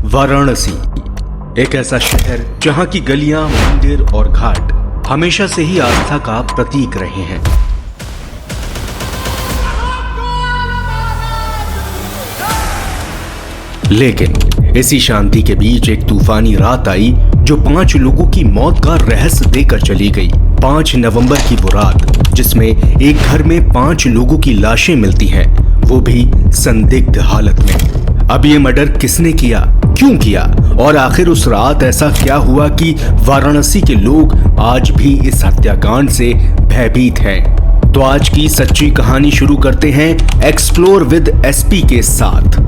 वाराणसी एक ऐसा शहर जहां की गलियां, मंदिर और घाट हमेशा से ही आस्था का प्रतीक रहे हैं। लेकिन इसी शांति के बीच एक तूफानी रात आई जो 5 लोगों की मौत का रहस्य देकर चली गई। 5 नवंबर की वो रात जिसमें एक घर में 5 लोगों की लाशें मिलती हैं, वो भी संदिग्ध हालत में। अब ये मर्डर किसने किया, क्यों किया और आखिर उस रात ऐसा क्या हुआ कि वाराणसी के लोग आज भी इस हत्याकांड से भयभीत हैं। तो आज की सच्ची कहानी शुरू करते हैं एक्सप्लोर विद एसपी के साथ।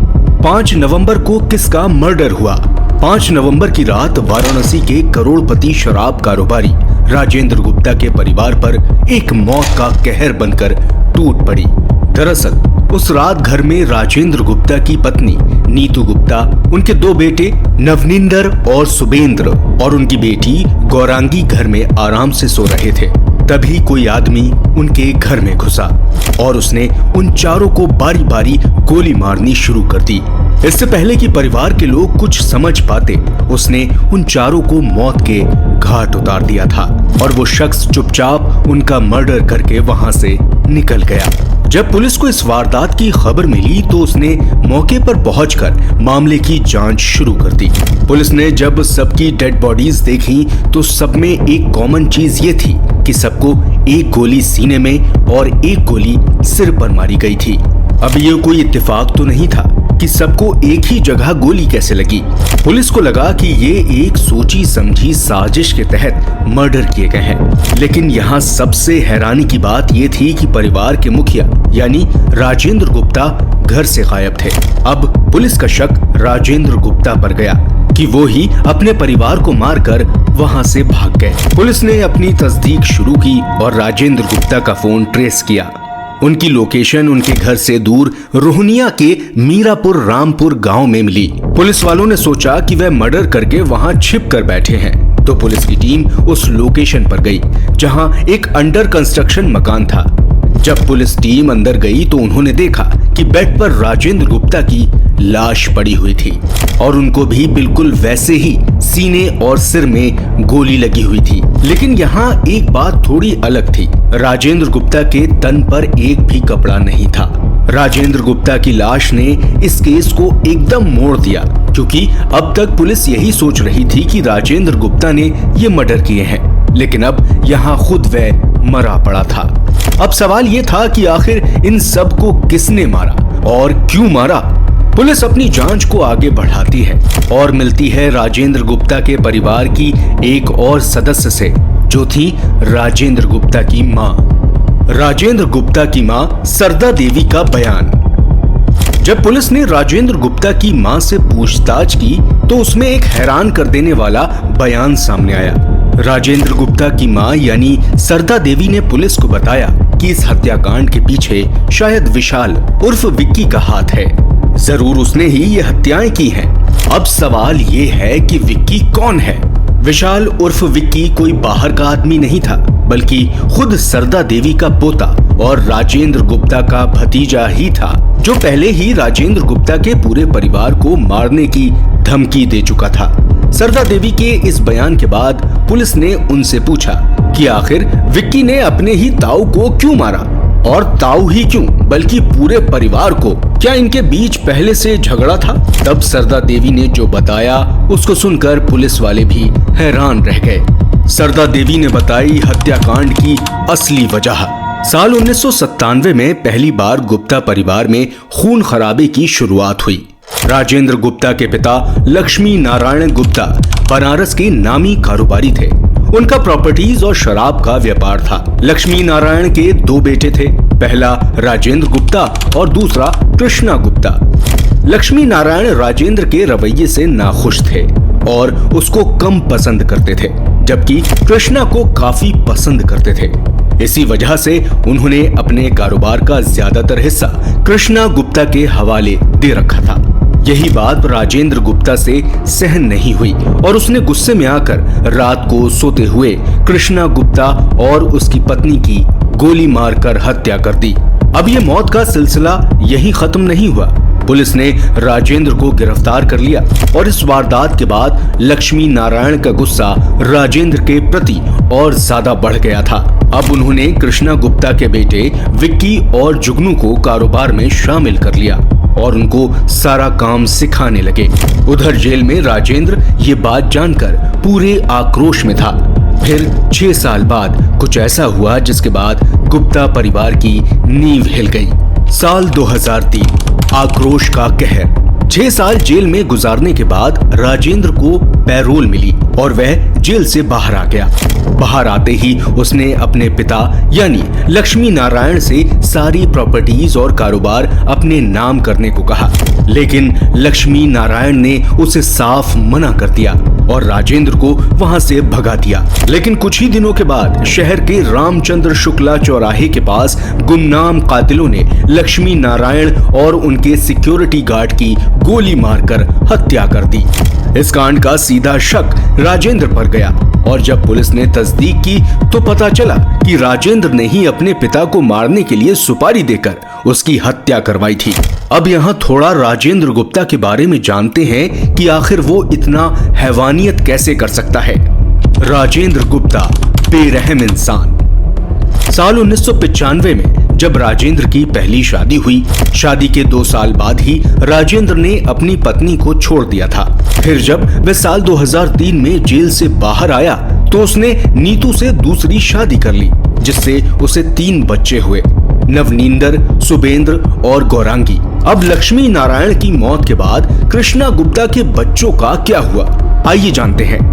5 नवंबर को किसका मर्डर हुआ। 5 नवंबर की रात वाराणसी के करोड़पति शराब कारोबारी राजेंद्र गुप्ता के परिवार पर एक मौत का कहर बनकर टूट पड़ी। दरअसल उस रात घर में राजेंद्र गुप्ता की पत्नी नीतू गुप्ता, उनके 2 बेटे नवनिंदर और सुबेंद्र और उनकी बेटी गौरांगी घर में आराम से सो रहे थे। तभी कोई आदमी उनके घर में घुसा और उसने उन चारों को बारी बारी गोली मारनी शुरू कर दी। इससे पहले कि परिवार के लोग कुछ समझ पाते, उसने उन चारों को मौत के घाट उतार दिया था और वो शख्स चुपचाप उनका मर्डर करके वहां से निकल गया। जब पुलिस को इस वारदात की खबर मिली तो उसने मौके पर पहुंचकर मामले की जांच शुरू कर दी। पुलिस ने जब सबकी डेड बॉडीज देखी तो सब में एक कॉमन चीज ये थी कि सबको एक गोली सीने में और एक गोली सिर पर मारी गई थी। अब ये कोई इत्तेफाक तो नहीं था कि सबको एक ही जगह गोली कैसे लगी। पुलिस को लगा कि ये एक सोची समझी साजिश के तहत मर्डर किए गए हैं। लेकिन यहाँ सबसे हैरानी की बात ये थी कि परिवार के मुखिया यानी राजेंद्र गुप्ता घर से गायब थे। अब पुलिस का शक राजेंद्र गुप्ता पर गया कि वो ही अपने परिवार को मारकर वहां से भाग गए। पुलिस ने अपनी तस्दीक शुरू की और राजेंद्र गुप्ता का फोन ट्रेस किया। उनकी लोकेशन उनके घर से दूर रोहनिया के मीरापुर रामपुर गांव में मिली। पुलिस वालों ने सोचा कि वह मर्डर करके वहां छिप कर बैठे हैं, तो पुलिस की टीम उस लोकेशन पर गई जहां एक अंडर कंस्ट्रक्शन मकान था। जब पुलिस टीम अंदर गई तो उन्होंने देखा कि बेड पर राजेंद्र गुप्ता की लाश पड़ी हुई थी और उनको भी बिल्कुल वैसे ही सीने और सिर में गोली लगी हुई थी। लेकिन यहाँ एक बात थोड़ी अलग थी। राजेंद्र गुप्ता के तन पर एक भी कपड़ा नहीं था। राजेंद्र गुप्ता की लाश ने इस केस को एकदम मोड़ दिया, क्योंकि अब तक पुलिस यही सोच रही थी कि राजेंद्र गुप्ता ने ये मर्डर किए हैं, लेकिन अब यहाँ खुद वह मरा पड़ा था। अब सवाल ये था कि आखिर इन सब को किसने मारा और क्यों मारा। पुलिस अपनी जांच को आगे बढ़ाती है और मिलती है राजेंद्र गुप्ता के परिवार की एक और सदस्य से, जो थी राजेंद्र गुप्ता की मां। राजेंद्र गुप्ता की मां सरदा देवी का बयान। जब पुलिस ने राजेंद्र गुप्ता की मां से पूछताछ की तो उसमें एक हैरान कर देने वाला बयान सामने आया। राजेंद्र गुप्ता की मां यानी सरदा देवी ने पुलिस को बताया कि इस हत्याकांड के पीछे शायद विशाल उर्फ विक्की का हाथ है। जरूर उसने ही ये हत्याएं की हैं। अब सवाल ये है कि विक्की कौन है। विशाल उर्फ विक्की कोई बाहर का आदमी नहीं था, बल्कि खुद सरदा देवी का पोता और राजेंद्र गुप्ता का भतीजा ही था, जो पहले ही राजेंद्र गुप्ता के पूरे परिवार को मारने की धमकी दे चुका था। सरदा देवी के इस बयान के बाद पुलिस ने उनसे पूछा कि आखिर विक्की ने अपने ही ताऊ को क्यों मारा, और ताऊ ही क्यों बल्कि पूरे परिवार को। क्या इनके बीच पहले से झगड़ा था। तब सरदा देवी ने जो बताया उसको सुनकर पुलिस वाले भी हैरान रह गए। सरदा देवी ने बताई हत्याकांड की असली वजह। साल 1997 में पहली बार गुप्ता परिवार में खून खराबे की शुरुआत हुई। राजेंद्र गुप्ता के पिता लक्ष्मी नारायण गुप्ता बनारस के नामी कारोबारी थे। उनका प्रॉपर्टीज और शराब का व्यापार था। लक्ष्मी नारायण के 2 बेटे थे, पहला राजेंद्र गुप्ता और दूसरा कृष्णा गुप्ता। लक्ष्मी नारायण राजेंद्र के रवैये से नाखुश थे और उसको कम पसंद करते थे, जबकि कृष्णा को काफी पसंद करते थे। इसी वजह से उन्होंने अपने कारोबार का ज्यादातर हिस्सा कृष्णा गुप्ता के हवाले दे रखा था। यही बात राजेंद्र गुप्ता से सहन नहीं हुई और उसने गुस्से में आकर रात को सोते हुए कृष्णा गुप्ता और उसकी पत्नी की गोली मारकर हत्या कर दी। अब ये मौत का सिलसिला यही खत्म नहीं हुआ। पुलिस ने राजेंद्र को गिरफ्तार कर लिया और इस वारदात के बाद लक्ष्मी नारायण का गुस्सा राजेंद्र के प्रति और ज्यादा बढ़ गया था। अब उन्होंने कृष्णा गुप्ता के बेटे विक्की और जुगनू को कारोबार में शामिल कर लिया और उनको सारा काम सिखाने लगे। उधर जेल में राजेंद्र ये बात जानकर पूरे आक्रोश में था। फिर 6 साल बाद कुछ ऐसा हुआ जिसके बाद गुप्ता परिवार की नींव हिल गई। साल 2003, आक्रोश का कहर। 6 साल जेल में गुजारने के बाद राजेंद्र को पैरोल मिली और वह जेल से बाहर आ गया। बाहर आते ही उसने अपने पिता यानी लक्ष्मी नारायण से सारी प्रॉपर्टीज और कारोबार अपने नाम करने को कहा, लेकिन लक्ष्मी नारायण ने उसे साफ मना कर दिया और राजेंद्र को वहां से भगा दिया। लेकिन कुछ ही दिनों के बाद शहर के रामचंद्र शुक्ला चौराहे के पास गुमनाम कातिलों ने लक्ष्मी नारायण और उनके सिक्योरिटी गार्ड की गोली मारकर हत्या कर दी। इस कांड का सीधा शक राजेंद्र पर गया और जब पुलिस ने तस्दीक की तो पता चला कि राजेंद्र ने ही अपने पिता को मारने के लिए सुपारी देकर उसकी हत्या करवाई थी। अब यहाँ थोड़ा राजेंद्र गुप्ता के बारे में जानते हैं कि आखिर वो इतना हैवानियत कैसे कर सकता है। राजेंद्र गुप्ता बेरहम इंसान। साल 1995 में जब राजेंद्र की पहली शादी हुई, शादी के 2 साल बाद ही राजेंद्र ने अपनी पत्नी को छोड़ दिया था। फिर जब वह साल 2003 में जेल से बाहर आया तो उसने नीतू से दूसरी शादी कर ली, जिससे उसे 3 बच्चे हुए, नवनींदर, सुबेंद्र और गौरांगी। अब लक्ष्मी नारायण की मौत के बाद कृष्णा गुप्ता के बच्चों का क्या हुआ, आइए जानते हैं।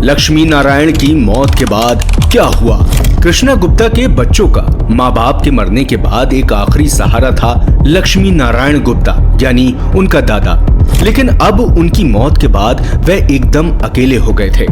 लक्ष्मी नारायण की मौत के बाद क्या हुआ? कृष्णा गुप्ता के बच्चों का माँ बाप के मरने के बाद एक आखिरी सहारा था लक्ष्मी नारायण गुप्ता यानी उनका दादा, लेकिन अब उनकी मौत के बाद वह एकदम अकेले हो गए थे।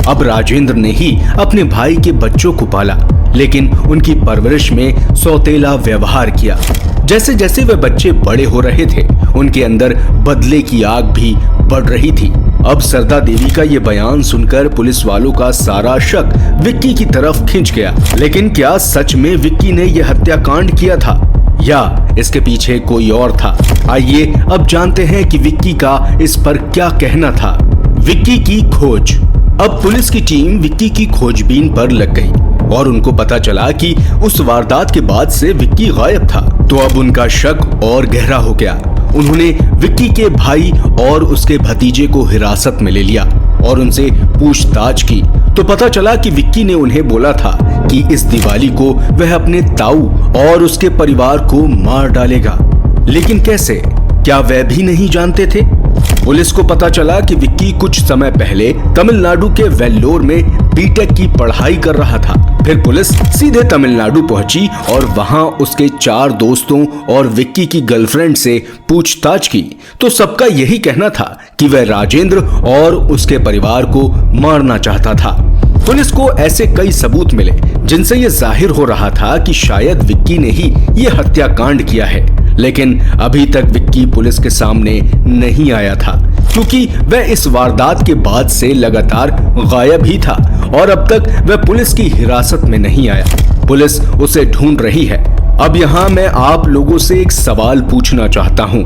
अब राजेंद्र ने ही अपने भाई के बच्चों को पाला, लेकिन उनकी परवरिश में सौतेला व्यवहार किया। जैसे जैसे वे बच्चे बड़े हो रहे थे, उनके अंदर बदले की आग भी बढ़ रही थी। अब सरदा देवी का ये बयान सुनकर पुलिस वालों का सारा शक विक्की की तरफ खिंच गया। लेकिन क्या सच में विक्की ने यह हत्याकांड किया था या इसके पीछे कोई और था? आइए अब जानते हैं कि विक्की का इस पर क्या कहना था। विक्की की खोज। अब पुलिस की टीम विक्की की खोजबीन पर लग गई और उनको पता चला कि उस वारदात के बाद से विक्की गायब था। तो अब उनका शक और गहरा हो गया। उन्होंने विक्की के भाई और उसके भतीजे को हिरासत में ले लिया और उनसे पूछताछ की तो पता चला कि विक्की ने उन्हें बोला था कि इस दिवाली को वह अपने ताऊ और उसके परिवार को मार डालेगा। लेकिन कैसे? क्या वह भी नहीं जानते थे? पुलिस को पता चला कि विक्की कुछ समय पहले तमिलनाडु के वेल्लोर में बीटेक की पढ़ाई कर रहा था। फिर पुलिस सीधे तमिलनाडु पहुंची और वहां उसके 4 दोस्तों और विक्की की गर्लफ्रेंड से पूछताछ की तो सबका यही कहना था कि वह राजेंद्र और उसके परिवार को मारना चाहता था। पुलिस को ऐसे कई सबूत मिले जिनसे यह जाहिर हो रहा था कि शायद विक्की ने ही यह हत्याकांड किया है, लेकिन अभी तक विक्की पुलिस के सामने नहीं आया था क्योंकि वह इस वारदात के बाद से लगातार गायब ही था और अब तक वह पुलिस की हिरासत में नहीं आया। पुलिस उसे ढूंढ रही है। अब यहाँ मैं आप लोगों से एक सवाल पूछना चाहता हूँ,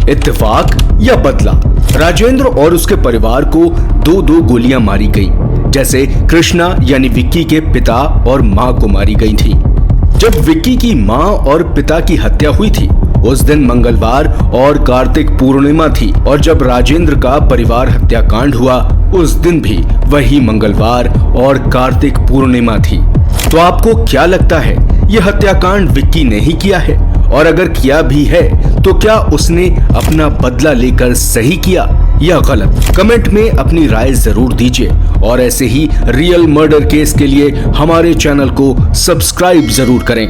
इत्तेफाक या बदला? राजेंद्र और उसके परिवार को 2-2 गोलियां मारी गईं, जैसे कृष्णा यानी विक्की के पिता और मां को मारी गई थी। जब विक्की की मां और पिता की हत्या हुई थी उस दिन मंगलवार और कार्तिक पूर्णिमा थी और जब राजेंद्र का परिवार हत्याकांड हुआ उस दिन भी वही मंगलवार और कार्तिक पूर्णिमा थी। तो आपको क्या लगता है यह हत्याकांड विक्की ने ही किया है? और अगर किया भी है तो क्या उसने अपना बदला लेकर सही किया या गलत? कमेंट में अपनी राय जरूर दीजिए और ऐसे ही रियल मर्डर केस के लिए हमारे चैनल को सब्सक्राइब जरूर करें।